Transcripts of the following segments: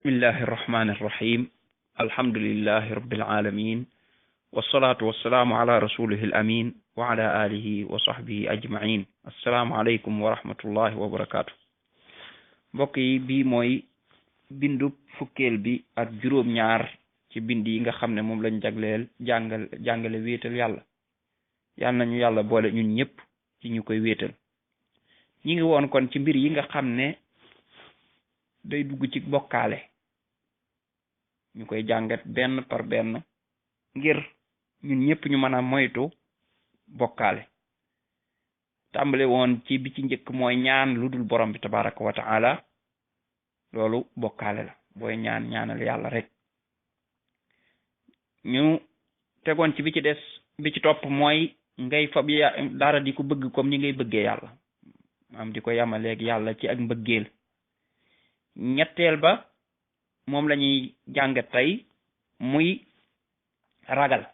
bismillahi irrahmani irrahim alhamdulilahi rabilalamin wasalaatu wasalaamu ala rasulihi al amin wa ala alihi wa sahbihi ajmain asalaamualeykum wa rahmatullahi wa barakatu mbokk yi bii mooy bindub fukkeel bi ak juróom-ñaar ci bind yi nga xam ne moom lañ jagleel jàngale wéetal yàlla yal nañu yàlla boole ñun ñëpp ci ñu koy wéetal ñi ngi woon kon ci mbir yi nga xam ne day dugg ci bokkaale ñu koy jàngat benn par benn ngir ñun ñëpp ñu mën a moytu bokkaale tàmbale woon ci bi ci njëkk mooy ñaan lu dul borom bi tabaraka wa taala loolu bokkaale la booy ñaanal yàlla rek ñu tegoon ci bi ci topp mooy ngay fab dara di ko bëgg comme ni ngay bëggee yàlla am di ko yamaleeg yàlla ci ak mbëggeel ñetteel ba moom lañuy jàngat tey muy ragal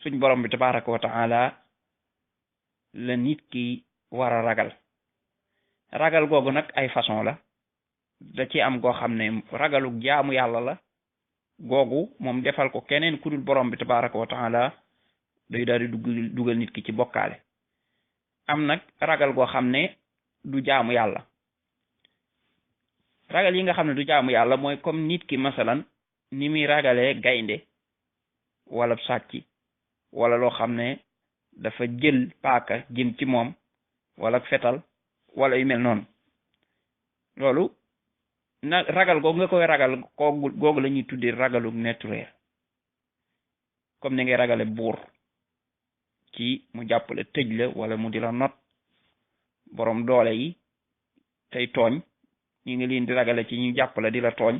suñ borom bi tabaraka wa taala la nit ki war a ragal googu nag ay façon la da ci am goo xam ne ragalu jaamu yàlla la googu moom defal ko keneen ku dul borom bi tabaraka wa taala day daal di dugal nit ki ci bokkaale am nag ragal goo xam ne du jaamu yàlla ragal yi nga xam ne du jaamu yàlla mooy comme nit ki masalan ni muy ragalee gaynde wala sàcc wala loo xam ne dafa jël paaka jëm ci moom wala fetal wala yu mel noonu loolu na ragal googu nga koy ragal googu la ñuy tuddee ragalu naturel comme ni ngay ragale buur ci mu jàppale tëj la wala mu di la not borom doole yi tey tooñ ñu ngi leen di ragale ci ñu jàppale di la tooñ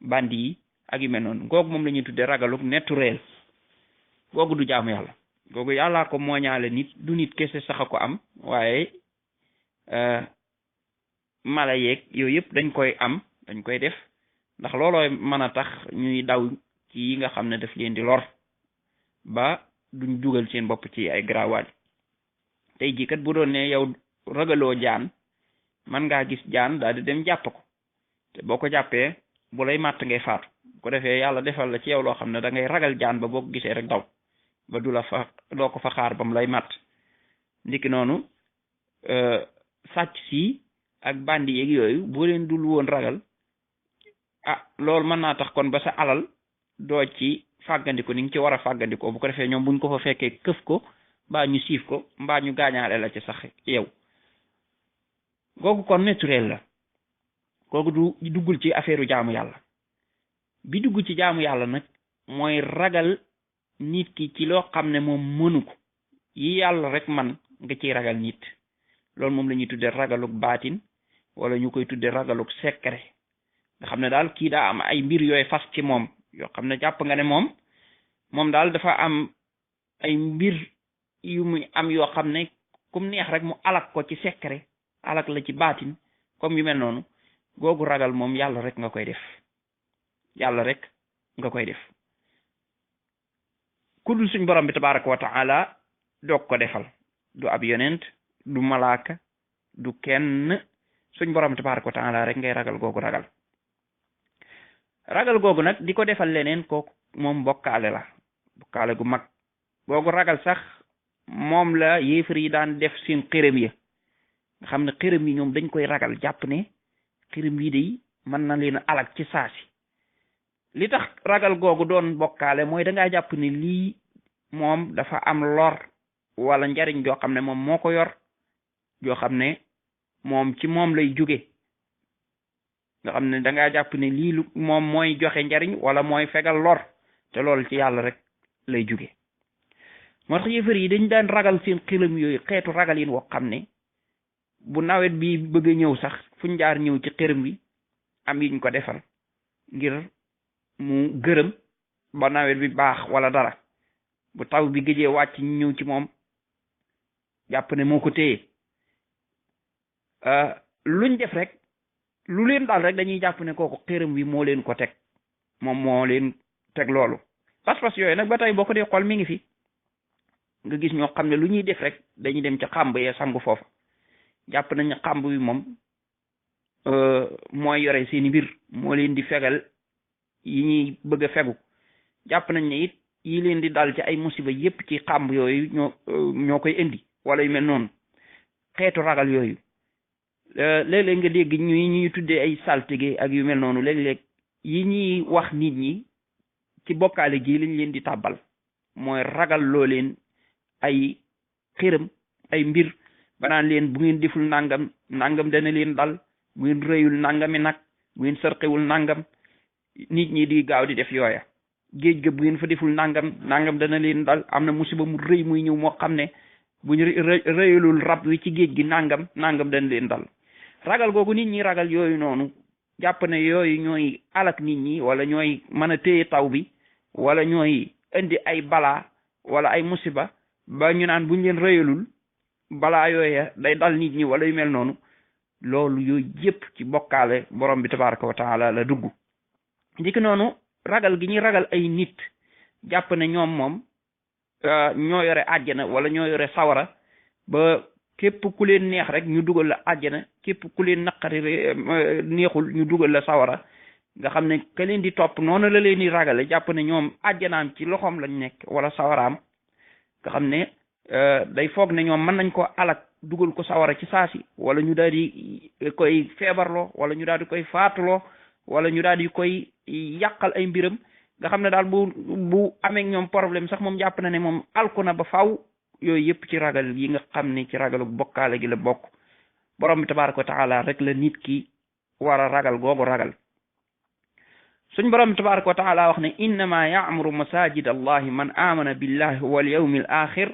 bandi yi ak yu mel noonu googu moom la ñuy tuddee ragalu naturel googu du jaamu yàlla googu yàllaa ko mooñaale nit du nit kese sax a ko am waaye mala yeeg yooyu yëpp dañ koy def ndax loolooy mën a tax ñuy daw ci yi nga xam ne daf leen di lor ba duñ dugal seen bopp ci ay garawaal tey jii kat bu doon ne yow ragaloo jaan man ngaa gis jaan daal di dem jàpp ko te boo ko jàppee bu lay màtt ngay faatu bu ko defee yàlla defal la ci yow loo xam ne da ngay ragal jaan ba boo ko gisee rek daw ba doo ko fa xaar ba mu lay màtt ndiki noonu sàcc si ak bandi yeeg yooyu boo leen dul woon ragal loolu mën naa tax kon ba sa alal doo ci fàggandiko ni nga ci war a fàggandikoo bu ko defee ñoom buñ ko fa fekkee këf ko mbaa ñu siif ko mbaa ñu gaañaale la ci sax yow googu kon naturel la googu du duggul ci affaire jaamu yàlla bi dugg ci jaamu yàlla nag mooy ragal nit ki ci loo xam ne moom mënu ko yi yàlla rek man nga ciy ragal nit loolu moom la ñuy tuddee ragaluk baatin wala ñu koy tuddee ragaluk secret nga xam ne daal kii daa am ay mbir yooyu fas ci moom yoo xam ne jàpp nga ne moom daal dafa am ay mbir yu muy am yoo xam ne kum neex rek mu alak ko ci secret alak la ci baatin comme yu mel noonu googu ragal moom yàlla rek nga koy def ku dul suñ borom bi tabaraka wa taala doog ko defal du ab yonent du malaaka du kenn suñ borom bi tabaraka wa taala rek ngay ragal googu nag di ko defal leneen kooku moom bokkaale gu mag googu ragal sax moom la yéefar yi daan def seen xërëm ya nga xam ne xërëm yi ñoom dañ koy ragal jàpp ne xërëm yi day mën na leen alak ci saasi li tax ragal googu doon bokkaale mooy dangaa jàpp ne lii moom dafa am lor wala njariñ joo xam ne moom moo ko yor joo xam ne moom ci moom lay jóge nga xam ne dangaa jàpp ne lii moom mooy joxe njariñ wala mooy fegal lor te loolu ci yàlla rek lay jóge moo tax yëfër yi dañ daan ragal seen xelam yooyu xeetu ragal yin woo xam ne bu nawet bi bëgg a ñëw sax fuñ jaar ñëw ci xërëm bi am yiñ ko defal ngir mu gërëm ba nawet bi baax wala dara bu taw bi gëjee wàcc ñu ñëw ci moom jàpp ne moo ko téye luñ def rek lu leen daal rek dañuy jàpp ne kooku xërëm bi moo leen ko teg moom moo leen teg loolu pas-pas yooyu nag ba tey boo ko dee xool mi ngi fi nga gis ñoo xam ne lu ñuy def rek dañuy dem ca xàmb yee sangu foofa jàpp nañ xàmb bi moom mooy yore seeni mbir moo leen di fegal yi ñuy bëgg a fegu jàpp nañ ne it yi leen di dal ci ay musiba yépp ci xàmb yooyu ñoo koy indi wala yu mel noonu xeetu ragal yooyu léeg-léeg nga dégg ñuy tuddee ay saltige ak yu mel noonu léeg-léeg yi ñuy wax nit ñi ci bokkaale gi lañ leen di tàbbal mooy ragal loo leen ay xiram ay mbir banaan leen bu ngeen deful nangam nangam dana leen dal bu ngeen rëyul nangami nag bu ngeen sërxewul nangam nit ñi di gaaw di def yooya géej ga bu ngeen fa deful nangam dana leen dal am na musiba mu rëy muy ñëw moo xam ne bu ñu rëyulul rab wi ci géej gi nangam dana leen dal ragal googu nit ñi ragal yooyu noonu jàpp ne yooyu ñooy alak nit ñi wala ñooy mën a téye taw bi wala ñooy indi ay balaa wala ay musiba ba ñu naan buñ leen rëyalul balaa yooya day dal nit ñi wala yu mel noonu loolu yooyu yëpp ci bokkaale borom bi tabaraka wa taala la dugg ndiki noonu ragal gi ñuy ragal ay nit jàpp ne ñoom moom ñoo yore àjjana wala ñoo yore sawara ba képp ku leen neex rek ñu dugal la àjjana képp ku leen naqari neexul ñu dugal la sawara nga xam ne ka leen di topp noonu la leen di ragale jàpp ne ñoom àjjanaam ci loxoom lañ nekk wala sawaraam nga xam ne day foog ne ñoom mën nañ ko alak dugal ko sawara ci saasi wala ñu daal di koy feebarloo wala ñu daal di koy faatuloo wala ñu daal di koy yàqal ay mbiram nga xam ne daal bu amee ñoom problème sax moom jàpp na ne moom alku na ba faw yooyu yëpp ci ragal yi nga xam ne ci ragalu bokkaale gi la bokk borom bi tabaraka wa taala rek la nit ki war a ragal googu ragal suñ borom bi tabaraka wa taala wax ne innama ya'muru masajid allahi man amana billahi wal yawmil axir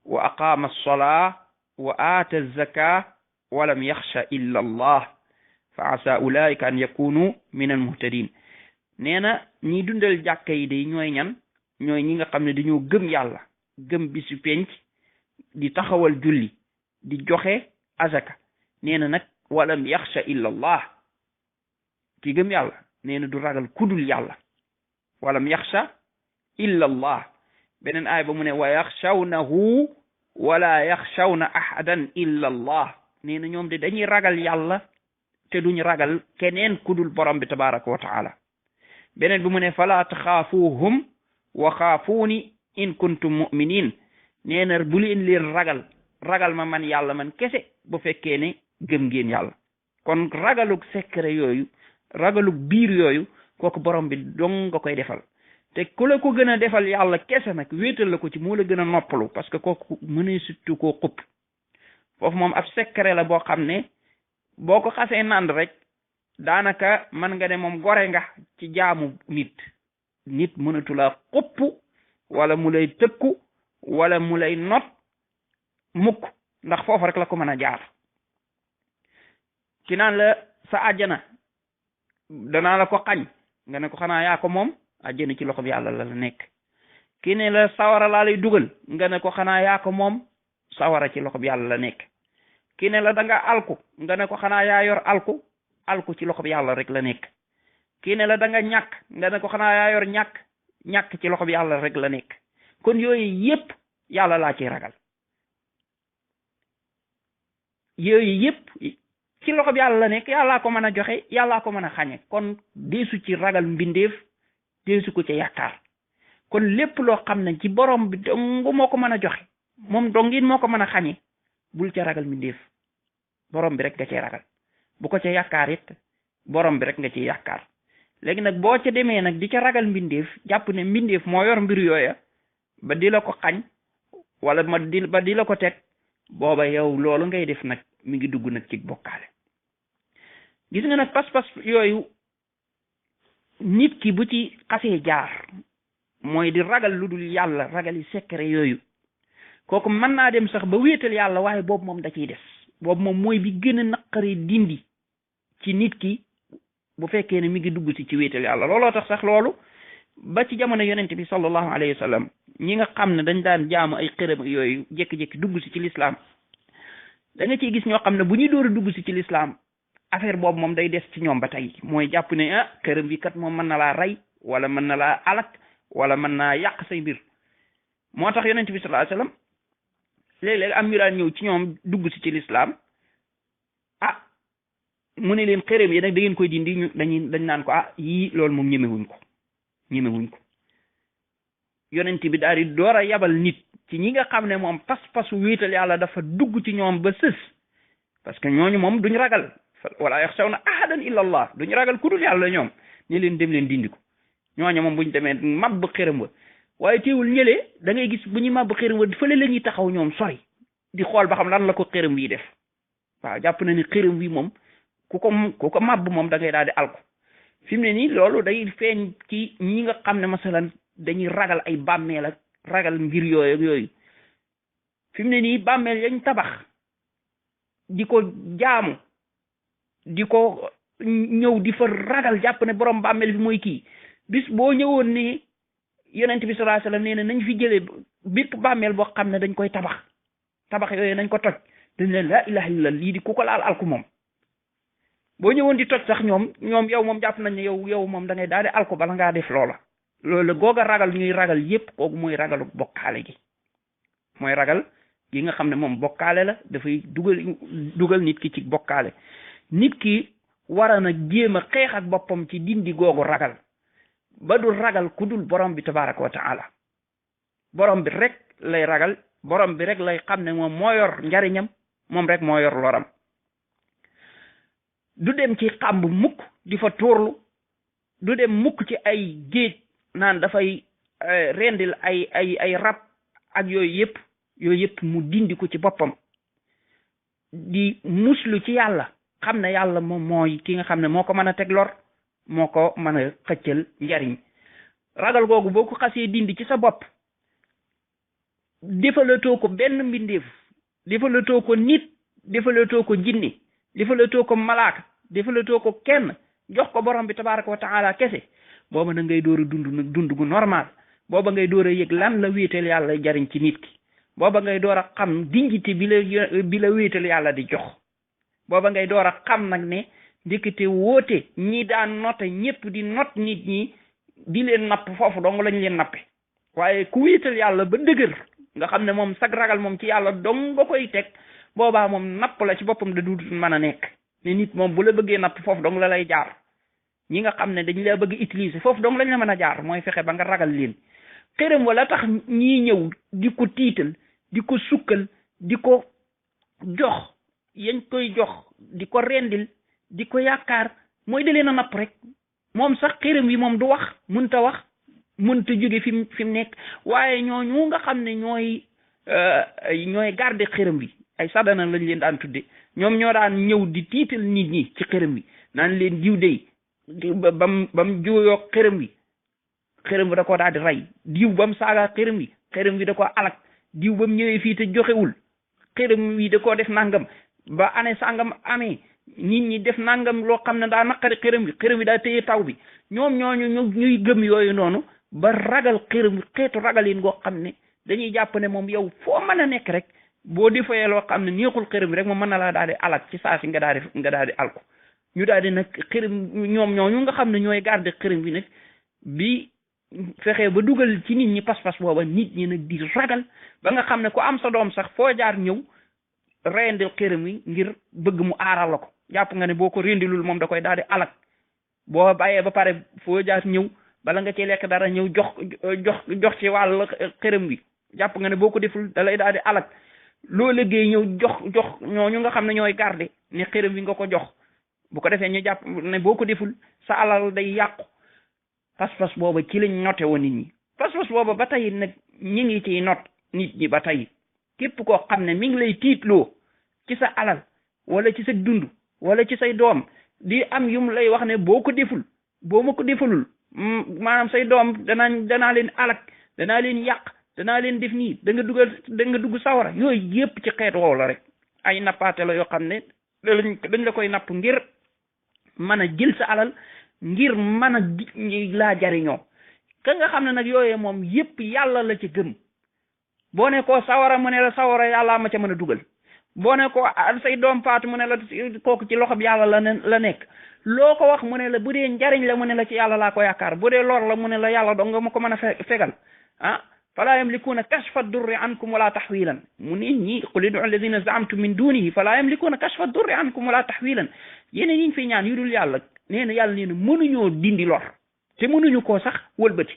wa aqama as-salaa wa aata az-zakaa wa lam yaxsha illa allah fa asa ulaika an yakunu min al muhtadin nee na ñi dundal jàkka yi day ñooy ñan ñooy ñi nga xam ne dañoo gëm yàlla gëm bisu penc di taxawal julli di joxe azaka nee na nag walam yaxsha illa allah ki gëm yàlla nee na du ragal kudul yàlla walam yaxsha illa allah beneen aay ba mu ne wa yaxshawnahu wala yaxshawna ahadan illa allah nee na ñoom de dañuy ragal yàlla te duñ ragal keneen kudul borom bi tabaraka wa taala beneen bi mu ne fala taxaafuhum wa xaafuuni in kuntum muminin nee na bu leen ragal ma man yàlla man kese bu fekkee ne gëm ngeen yàlla kon ragalug secret yooyu ragalug biir yooyu kooku borom bi dong nga koy defal te ku la ko gën a defal yàlla kese nag wéetal la ko ci moo la gën a noppalu parce que kooku mënee surtout koo xupp foofu moom ab secret la boo xam ne boo ko xasee nand rek daanaka mën nga ne moom gore nga ci jaamu nit mënatu la xupp wala mu lay tëkku wala mu lay not mukk ndax foofu rek la ko mën a jaar ki naan la sa àjjana danaa la ko xañ nga ne ko xanaa yaa ko moom àjjana ci loxo bi yàlla la nekk ki ne la sawara laa lay dugal nga ne ko xanaa yaa ko moom sawara ci loxo bi yàlla la nekk ki ne la da nga alku nga ne ko xanaa yaa yor alku ci loxo bi yàlla rek la nekk ki ne la da nga ñàkk nga ne ko xanaa yaa yor ñàkk ci loxo bi yàlla rek la nekk kon yooyu yépp yàlla laa ciy ragal yooyu yépp ci loxo bi yàlla la nekk yàllaa ko mën a joxe yàllaa ko mën a xañe kon deesu ci ragal mbindeef deesu ko ci yaakaar kon lépp loo xam ne ci borom bi dong moo ko mën a joxe moom dongin moo ko mën a xañe bul ca ragal mbindeef borom bi rek nga cee ragal bu ko ca yaakaar it borom bi rek nga ciy yaakaar léegi nag boo ca demee nag di ca ragal mbindeef jàpp ne mbindeef moo yor mbir yooya ba di la ko xañ wala ba di la ko teg booba yow loolu ngay def nag mi ngi dugg nag ci bokkaale gis nga nag pas-pas yooyu nit ki bu ci xasee jaar mooy di ragal lu dul yàlla ragali secret yooyu kooku mën naa dem sax ba wéetal yàlla waaye boobu moom da ciy des boobu moom mooy bi gën a naqari dindi ci nit ki bu fekkee ne mi ngi dugg ci wéetal yàlla looloo tax sax loolu ba ci jamono yonent bi sallallahu alayhi wa sallam ñi nga xam ne dañ daan jaamu ay xërëm yooyu jékki-jékki dugg ci lislaam da nga ciy gis ñoo xam ne bu ñuy door a dugg ci lislaam affaire boobu moom day des ci ñoom ba tey mooy jàpp ne xërëm bi kat moom mën na laa rey wala mën na laa alak wala mën naa yàq say mbir moo tax yonent bi sallallahu alayhi wa sallam léeg-léeg am ñu daan ñëw ci ñoom dugg ci lislaam mu ne leen xërëm yi nag da ngeen koy dindi dañ naan ko yii loolu moom ñemewuñ ko yonent bi daal di door a yabal nit ci ñi nga xam ne moom pas-pasu wéetal yàlla dafa dugg ci ñoom ba sës parce que ñooñu moom duñ ragal wala yaxshawna ahadan illa allah duñ ragal ku dul yàlla ñoom ne leen dem leen dindi ko ñooñu moom buñ demee màbb xërëm wa waaye teewul ñëlee da ngay gis bu ñu màbb xërëm wa fële la ñuy taxaw ñoom sori di xool ba xam lan la ko xërëm wi def waaw jàpp na ni xërëm wi moom ku ko màbb moom da ngay daal di alko fi mu ne nii loolu day feeñ ci ñi nga xam ne masalan dañuy ragal ay bàmmeel ak ragal mbir yooyu fi mu ne nii bàmmeel yañ tabax di ko jaamu di ko ñëw di fa ragal jàpp ne borom bàmmeel bi mooy kii bis boo ñëwoon ni yonent bi sallallahu alayhi wasallam nee na nañ fi jëlee bépp bàmmeel boo xam ne dañ koy tabax yooyu nañ ko toj dañ leen la ilaha illallah lii di ku ko laal alku moom boo ñëwoon di toj sax ñoom yow moom jàpp nañ ne yow moom da ngay daal di alku bala ngaa def loola loolu googa ragal ñuy ragal yépp kooku mooy ragalu bokkaale gi mooy ragal gi nga xam ne moom bokkaale la dafay dugal nit ki ci bokkaale nit ki war na jéem a xeex ak boppam ci dindi googu ragal ba dul ragal ku dul borom bi tabaraka wa taala borom bi rek lay ragal borom bi rek lay xam ne moom moo yor njariñam moom rek moo yor loram du dem ci xàmb mukk di fa tuurlu du dem mukk ci ay géej naan dafay rendil ay rab ak yooyu yëpp mu dindi ko ci boppam di muslu ci yàlla xam ne yàlla moom mooy ki nga xam ne moo ko mën a teg lor moo ko mën a xëccal njariñ ragal googu boo ko xasee dindi ci sa bopp defalatoo ko benn mbindeef defalatoo ko nit defalatoo ko jinni defalatoo ko malaaka defalatoo ko kenn jox ko borom bi tabaraka wa taala kese booba na ngay door a dund gu normal booba ngay door a yëg lan la wéetal yàlla jariñ ci nit ki booba ngay door a xam dignité bi la wéetal yàlla di jox booba ngay door a xam nag ne ndekete woote ñi daan note ñëpp di not nit ñi di leen napp foofu dong lañ leen nappe waaye ku wéetal yàlla ba dëgër nga xam ne moom sag ragal moom ci yàlla dong nga koy teg boobaa moom napp la ci boppam da du mën a nekk ne nit moom bu la bëggee napp foofu dong la lay jaar ñi nga xam ne dañ la bëgg utiliser foofu dong lañ la mën a jaar mooy fexe ba nga ragal leen xërëm wala tax ñii ñëw di ko tiital di ko sukkal di ko jox yañ koy jox di ko rendil di ko yaakaar mooy da leen a napp rek moom sax xërëm yi moom du wax mënta jóge fi mu nekk waaye ñooñu nga xam ne ñooy garder xërëm bi ay sadana lañ leen daan tudde ñoom ñoo daan ñëw di tiital nit ñi ci xërëm bi naan leen diw dey bam juuyoo xërëm bi da ko daal di rey diw bam saaga xërëm bi da ko alak diw bam ñëwee fii te joxewul xërëm bi da koo def nangam ba année sangam amee nit ñi def nangam loo xam ne daa naqari xërëm bi daa téye taw bi ñoom ñuy gëm yooyu noonu ba ragal xërëm xeetu ragalin goo xam ne dañuy jàpp ne moom yow foo mën a nekk rek boo defee loo xam ne neexul xërëm bi rek moom mën na la daal di alak ci saa si nga daal di alko ñu daal di nag xërëm ñoom ñooñu nga xam ne ñooy garder xërëm bi nag bi fexee ba dugal ci nit ñi pas-pas booba nit ñi nag di ragal ba nga xam ne ku am sa doom sax foo jaar ñëw rendil xërëm yi ngir bëgg mu aaral la ko jàpp nga ne boo ko rendilul moom da koy daal di alak boo bàyyee ba pare foo jaar ñëw bala nga ci lekk dara ñëw jox ci wàll xërëm bi jàpp nga ne boo ko deful da lay daal di alak loo liggéey ñëw jox ñooñu nga xam ne ñooy garder ne xërëm bi nga ko jox bu ko defee ñu jàpp ne boo ko deful sa alal day yàqu pas-pas booba ci lañ noté woon nit ñi pas-pas booba ba tey nag ñi ngi ciy not nit ñi ba tey képp koo xam ne mi ngi lay tiitloo ci sa alal wala ci sa dund wala ci say doom di am yum lay wax ne boo ma ko defalul maanaam say doom danaa leen alak danaa leen yàq danaa leen def nii da nga dugg sawara yooyu yépp ci xeet woow la rek ay nappaate la yoo xam ne dañ la koy napp ngir mën a jël sa alal ngir mën a laa jariñoo ka nga xam ne nag yooyee moom yépp yàlla la ci gëm boo ne ko sawara mu ne la sawara yàllaa ma ca mën a dugal boo ne ko say doom faatu mu ne la kooku ci loxob yàlla la nekk loo ko wax mu ne la bu dee njariñ la mu ne la ci yàlla laa ko yaakaar bu dee lor la mu ne la yàlla dong nga ma ko mën a fegal fala yamlikuuna kashfa durri ankum wala taxwilan mu ne ñi qul ud'u alladina zaamtum min dunihi fala yamlikuuna kashfa durri ankum wala taxwilan yeneen yiñ fi ñaan yu dul yàlla nee na yàlla nee na mënuñoo dindi lor te mënuñu koo sax wëlbati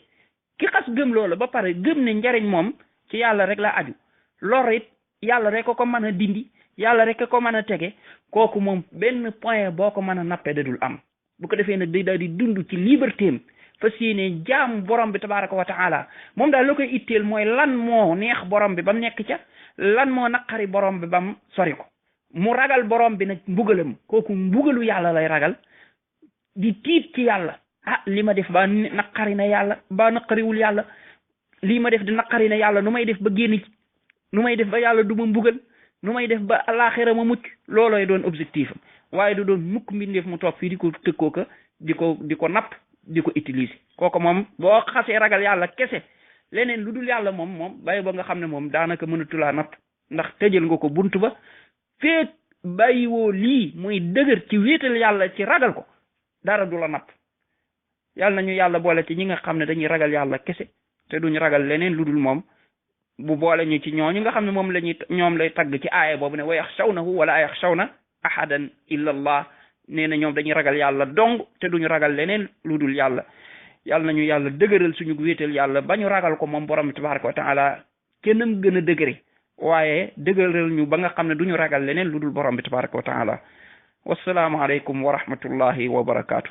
ki xas gëm loola ba pare gëm ne njariñ moom ci yàlla rek la aju lor it yàlla rek ko mën a dindi yàlla rek ko mën a tege kooku moom benn point boo ko mën a nappe da dul am bu ko defee nag day daal di dund ci liberté am fas yéene jaam borom bi tabaraka wa taala moom daal la koy itteel mooy lan moo neex borom bi ba mu nekk ca lan moo naqari borom bi ba mu sori ko mu ragal borom bi nag mbugalam kooku mbugalu yàlla lay ragal di tiit ci yàlla ah li ma def ba naqari na yàlla ba naqariwul yàlla lii ma def di naqari na yàlla nu may def ba génn ci nu may def ba yàlla du ma mbugal nu may def ba alaxira ma mucc loolooy doon objectif am waaye du doon mukk mbindeef mu toog fii di ko tëkkoo ko di ko napp di ko utiliser kooku moom boo xasee ragal yàlla kese leneen lu dul yàlla moom bàyyi ba nga xam ne moom daanaka mënatulaa napp ndax tëjal nga ko bunt ba feek bàyyiwoo lii muy dëgër ci wéetal yàlla ci ragal ko dara du la napp yàlla nañu yàlla boole ci ñi nga xam ne dañuy ragal yàlla kese te duñ ragal leneen lu dul moom bu boole ñu ci ñooñu nga xam ne moom ñoom lay tagg ci aaya boobu ne wa yaxshawnahu wala yaxshawna ahadan illa allah nee na ñoom dañuy ragal yàlla dong te duñu ragal leneen lu dul yàlla yàlla nañu yàlla dëgëral suñu wéetal yàlla ba ñu ragal ko moom borom bi tabaraka wa taala kennam gën a dëgëre waaye dëgëral ñu ba nga xam ne duñu ragal leneen lu dul borom bi tabaraka wa taala wassalaamu aleykum wa rahmatullahi wa barakaatu